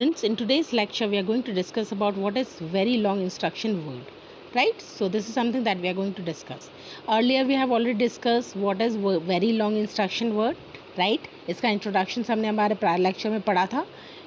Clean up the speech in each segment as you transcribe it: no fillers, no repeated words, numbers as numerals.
Students, in today's lecture, we are going to discuss about what is very long instruction word, right? So this is something that we are going to discuss. Earlier, we have already discussed what is very long instruction word, right? इसका introduction हमने हमारे prior lecture में पढ़ा था.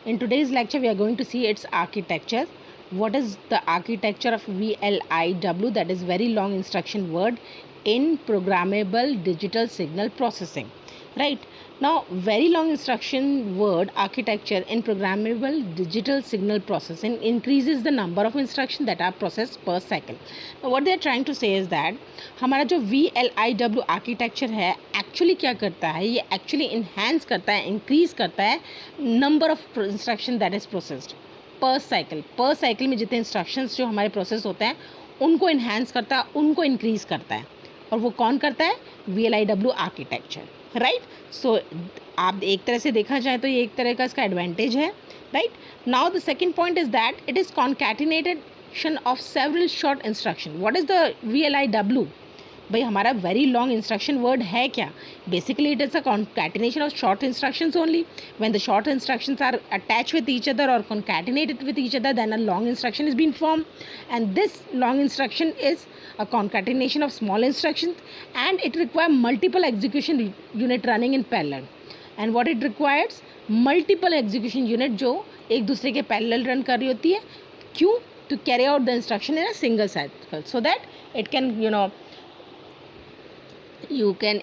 In today's lecture, we are going to see its architecture. What is the architecture of VLIW, that is very long instruction word in programmable digital signal processing, right? Now, very long instruction word architecture in programmable digital signal processing increases the number of instructions that are processed per cycle. Now, what they are trying to say is that हमारा जो VLIW architecture है actually क्या करता है, ये actually enhance करता है, increase करता है number of instruction that is processed per cycle में जितने instructions जो हमारे process होते हैं उनको enhance करता है, उनको increase करता है. और वो कौन करता है? VLIW architecture, right. सो आप एक तरह से देखा जाए तो ये एक तरह का इसका एडवांटेज है, right. Now the second point is that it is concatenation of several short instruction. What is the VLIW? भाई हमारा वेरी लॉन्ग इंस्ट्रक्शन वर्ड है क्या? Basically it is a concatenation of short instructions only. When the short instructions are attach with each other और concatenated with each other, then a long instruction is been form, and this long instruction is a concatenation of small instructions, and it requires multiple execution unit running in parallel. And what it requires? Multiple execution unit जो एक दूसरे के parallel run कर रही होती है. क्यों? To carry out the instruction in a single cycle, so that it can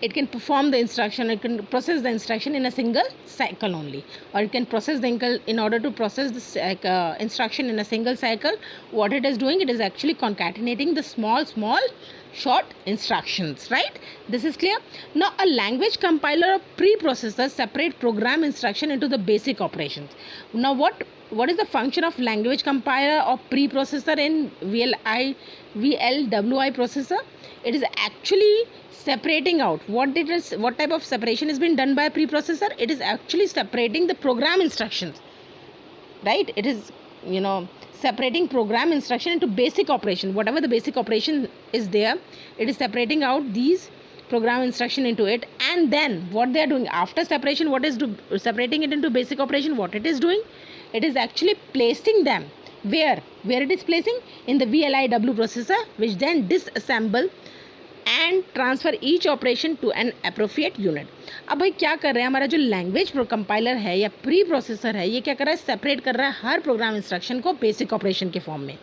it can perform the instruction, it can process the instruction in a single cycle only, or it can process the in order to process the instruction in a single cycle. What it is doing, it is actually concatenating the small short instructions, right? This is clear. Now a language compiler or preprocessor separate program instruction into the basic operations. Now what is the function of language compiler or preprocessor in VLWI processor? It is actually separating out what type of separation has been done by a preprocessor. It is actually separating the program instructions, right? It is separating program instruction into basic operation. Whatever the basic operation is there, it is separating out these program instruction into it. And then what they are doing after separation, separating it into basic operation, what it is doing, it is actually placing them where it is placing in the VLIW processor, which then disassemble and transfer each operation to an appropriate unit. अब भाई क्या कर रहे हैं, हमारा जो language compiler है या प्री प्रोसेसर है, ये क्या कर रहा है? सेपरेट कर रहा है हर प्रोग्राम इंस्ट्रक्शन को बेसिक ऑपरेशन के फॉर्म में.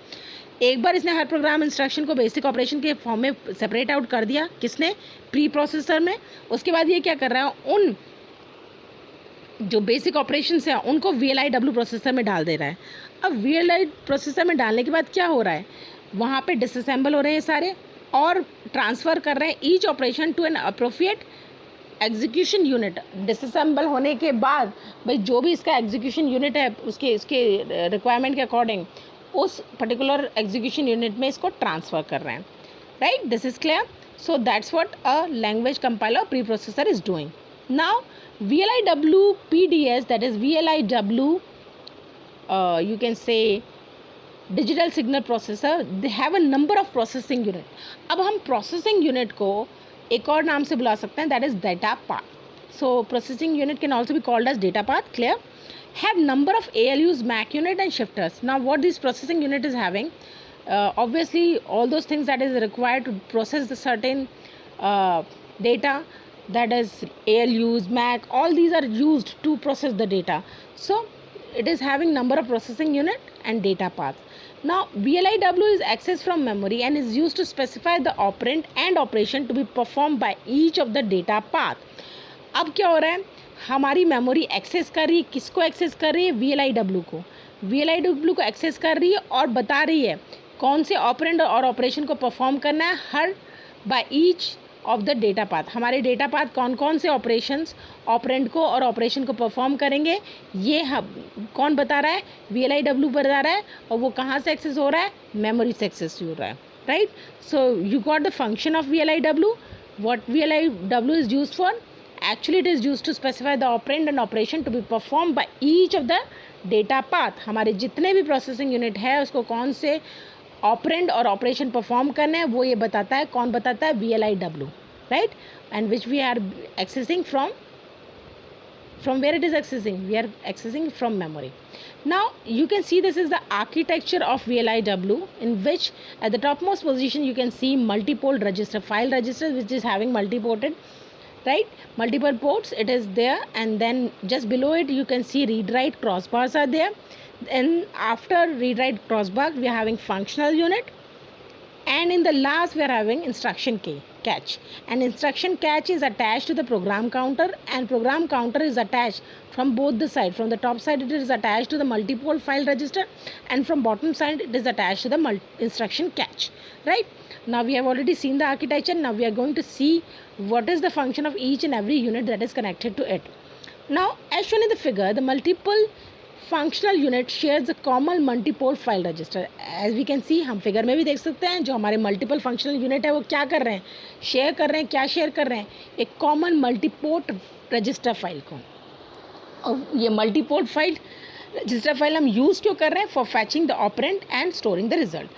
एक बार इसने हर प्रोग्राम इंस्ट्रक्शन को बेसिक ऑपरेशन के फॉर्म में सेपरेट आउट कर दिया. किसने? प्री प्रोसेसर में. उसके बाद ये क्या कर रहा है? उन जो बेसिक ऑपरेशंस हैं उनको VLIW प्रोसेसर में डाल दे रहा है. अब VLI प्रोसेसर में डालने के बाद क्या हो रहा है? वहाँ पे डिसअसेंबल हो रहे हैं सारे और ट्रांसफ़र कर रहे हैं each operation to an appropriate execution unit. Disassemble होने के बाद भाई जो भी इसका एग्जीक्यूशन यूनिट है उसके रिक्वायरमेंट के अकॉर्डिंग उस पर्टिकुलर एग्जीक्यूशन यूनिट में इसको ट्रांसफ़र कर रहे हैं, right. This is clear. So that's what a language compiler pre processor is doing. Now VLIW PDS, that is VLIW, you can say digital signal processor, they have a number of processing unit. अब हम processing unit को एक और नाम से बुला सकते हैं, that is data path. So processing unit can also be called as data path. Clear. Have number of ALUs, MAC unit and shifters. Now what this processing unit is having, obviously all those things that is required to process the certain data, that is ALUs, MAC, all these are used to process the data. So it is having number of processing unit and data path. Now VLIW is accessed from memory and is used to specify the operand and operation to be performed by each of the data path. अब क्या हो रहा है? हमारी memory access कर रही है. किसको एक्सेस कर रही है? VLIW को. VLIW को एक्सेस कर रही है और बता रही है कौन से ऑपरेंड और ऑपरेशन को परफॉर्म करना है her by each of the data path. हमारे डेटा पाथ कौन कौन से ऑपरेशंस ऑपरेंड को और ऑपरेशन को परफॉर्म करेंगे, ये कौन बता रहा है? VLIW बता रहा है. और वो कहाँ से एक्सेस हो रहा है? मेमोरी से एक्सेस हो रहा है, right. So you got the function of VLIW. What VLIW is used for? Actually it is used to specify the operand and operation to be performed by each of the data path. हमारे जितने भी processing unit है उसको कौन से operand और operation perform करना है वो ये बताता है. कौन बताता है? VLIW, right. And which we are accessing From where it is accessing? We are accessing from memory. Now you can see this is the architecture of VLIW, in which at the topmost position you can see multi-port register, file register, which is having multi-ported, right, multiple ports, it is there. And then just below it you can see read write crossbars are there. And after read write crossbar we are having functional unit, and in the last we are having instruction catch. And instruction catch is attached to the program counter, and program counter is attached from both the side. From the top side it is attached to the multi-port file register, and from bottom side it is attached to the instruction catch, right. Now we have already seen the architecture. Now we are going to see what is the function of each and every unit that is connected to it. Now as shown in the figure, the multiple functional unit shares the common multiport file register. As we can see, हम figure में भी देख सकते हैं, जो हमारे multiple functional unit है वो क्या कर रहे हैं, शेयर कर रहे हैं. क्या शेयर कर रहे हैं? एक कॉमन मल्टीपोर्ट रजिस्टर फाइल को. और ये मल्टीपोर्ट फाइल रजिस्टर फाइल हम यूज़ क्यों कर रहे हैं? For fetching the operand and storing the result.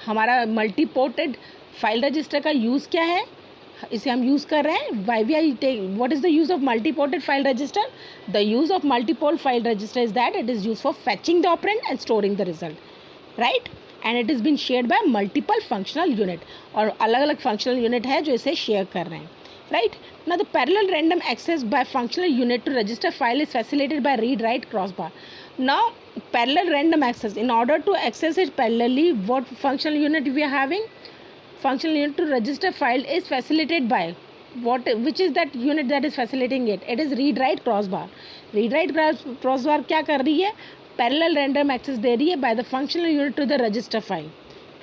हमारा मल्टीपोर्टेड फाइल रजिस्टर का यूज़ क्या है? इसे हम यूज़ कर रहे हैं. Why we I take, what is the use of multiported file register? The use of multipole file register is that it is use for fetching the operand and storing the result, right. And it is been shared by multiple functional unit, और अलग अलग functional unit है जो इसे share कर रहे हैं, right. Now the parallel random access by functional unit to register file is facilitated by read write crossbar. Now parallel random access, in order to access it parallelly, what functional unit we are having? Functional unit to register file is facilitated by what, which is that unit that is facilitating it? It is read write crossbar. Read write crossbar क्या कर रही है? Parallel random access दे रही है by the functional unit to the register file.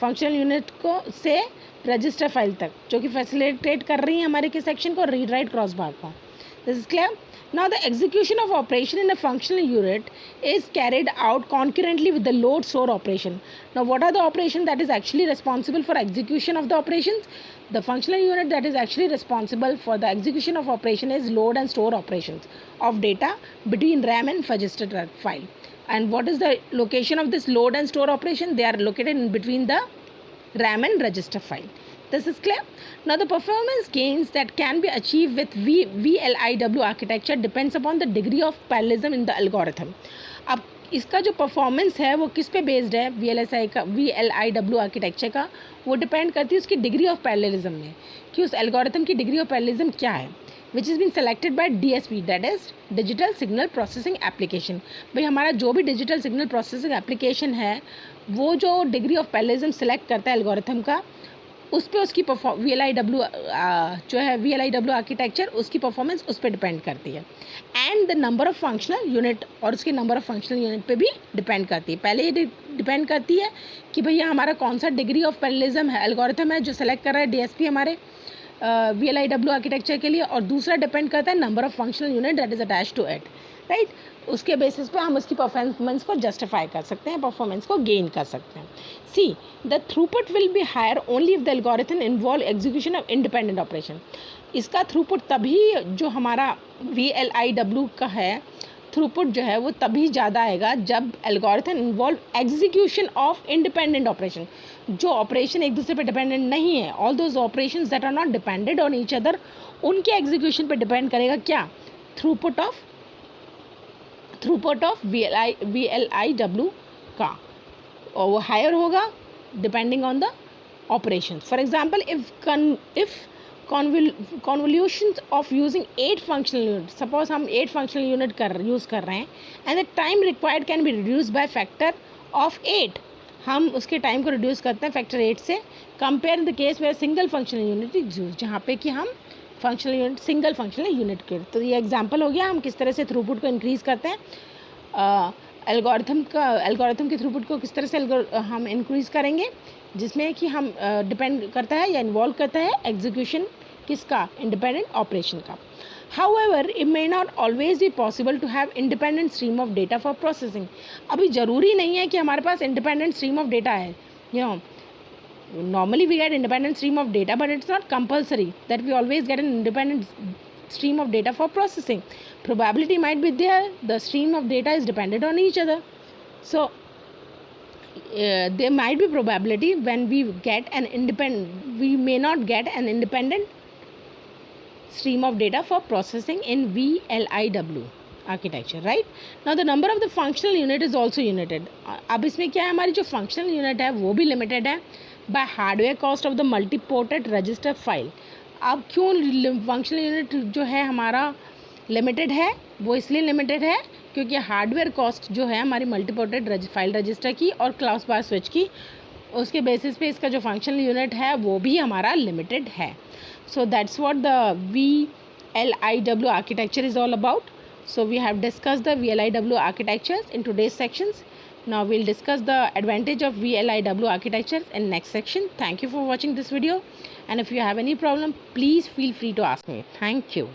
Functional unit को से register file तक, जो कि फैसिलिटेट कर रही है हमारे किस सेक्शन को? रीड राइट क्रॉस बार को. This is clear. Now the execution of operation in a functional unit is carried out concurrently with the load store operation. Now what are the operations that is actually responsible for execution of the operations? The functional unit that is actually responsible for the execution of operation is load and store operations of data between RAM and register file. And what is the location of this load and store operation? They are located in between the RAM and register file. This is clear. Now the performance gains that can be achieved with VLIW architecture depends upon the degree of parallelism in the algorithm. अब इसका जो performance है वो किस पे based है? VLIW architecture का वो डिपेंड करती है उसकी डिग्री ऑफ पैरेललिज्म में, कि उस एल्गोरिथम की डिग्री ऑफ पैरेललिज्म क्या है, which is been selected by DSP, that is digital signal processing application. भाई हमारा जो भी डिजिटल सिग्नल प्रोसेसिंग एप्लीकेशन है वो जो डिग्री ऑफ पैरेललिज्म सेलेक्ट करता है एल्गोरिथम का, उस पर उसकी VLIW जो है VLIW आर्किटेक्चर, उसकी परफॉर्मेंस उस पर डिपेंड करती है. And the number of functional unit, और उसके नंबर ऑफ फंक्शनल यूनिट पे भी डिपेंड करती है. पहले ये डिपेंड करती है कि भैया हमारा कौन सा डिग्री ऑफ पैरेललिज्म है, एल्गोरिथम है जो सेलेक्ट कर रहा है DSP हमारे VLIW आर्किटेक्चर के लिए, और दूसरा डिपेंड करता है number of functional unit that is attached to it, right. उसके बेसिस पे हम उसकी परफॉर्मेंस को जस्टिफाई कर सकते हैं, परफॉर्मेंस को गेन कर सकते हैं. See the throughput will be higher only if the algorithm involve execution of independent operation. इसका थ्रूपुट तभी, जो हमारा VLIW का है थ्रूपुट जो है वो तभी ज़्यादा आएगा जब algorithm involve execution of independent operation. जो ऑपरेशन एक दूसरे पे डिपेंडेंट नहीं है, all those operations that are not dependent on each other, उनके एग्जीक्यूशन पे डिपेंड करेगा क्या? थ्रूपुट ऑफ VLIW का, और वो हायर होगा depending on the operation. For example if convolutions of using 8 functional units, suppose हम 8 functional unit यूज़ कर रहे हैं, and the time required can be reduced by factor of 8. हम उसके टाइम को रिड्यूस करते हैं फैक्टर 8 से. Compare the case where single functional unit is use, जहाँ पे कि हम functional unit single functional unit के. तो ये एग्जांपल हो गया हम किस तरह से थ्रूपुट को इंक्रीज़ करते हैं, एल्गोरिथम के थ्रूपुट को किस तरह से हम इंक्रीज़ करेंगे, जिसमें कि हम डिपेंड करता है या इन्वॉल्व करता है एग्जीक्यूशन किसका? इंडिपेंडेंट ऑपरेशन का. However, it may not always be possible to have independent stream of data for processing. अभी ज़रूरी नहीं है कि हमारे पास independent stream of data है. You know, normally we get independent stream of data, but it's not compulsory that we always get an independent stream of data for processing. Probability might be there. The stream of data is dependent on each other. So there might be probability when we may not get an independent stream of data for processing in VLIW. Architecture, right. Now the number of the functional unit is also united. अब इसमें क्या है, हमारी जो functional unit है वो भी limited है by hardware cost of the multiported register file. अब क्यों फंक्शनल यूनिट जो है हमारा लिमिटेड है, वो इसलिए लिमिटेड है क्योंकि हार्डवेयर कॉस्ट जो है हमारी मल्टीपोर्टेड फाइल रजिस्टर की और क्लास बार स्विच की, उसके बेसिस पे इसका जो फंक्शनल यूनिट है वो भी हमारा लिमिटेड है. So that's what the VLIW architecture is all about. So we have discussed the VLIW architectures in today's sections. Now we'll discuss the advantage of VLIW architecture in next section. Thank you for watching this video, and if you have any problem, please feel free to ask me. Thank you.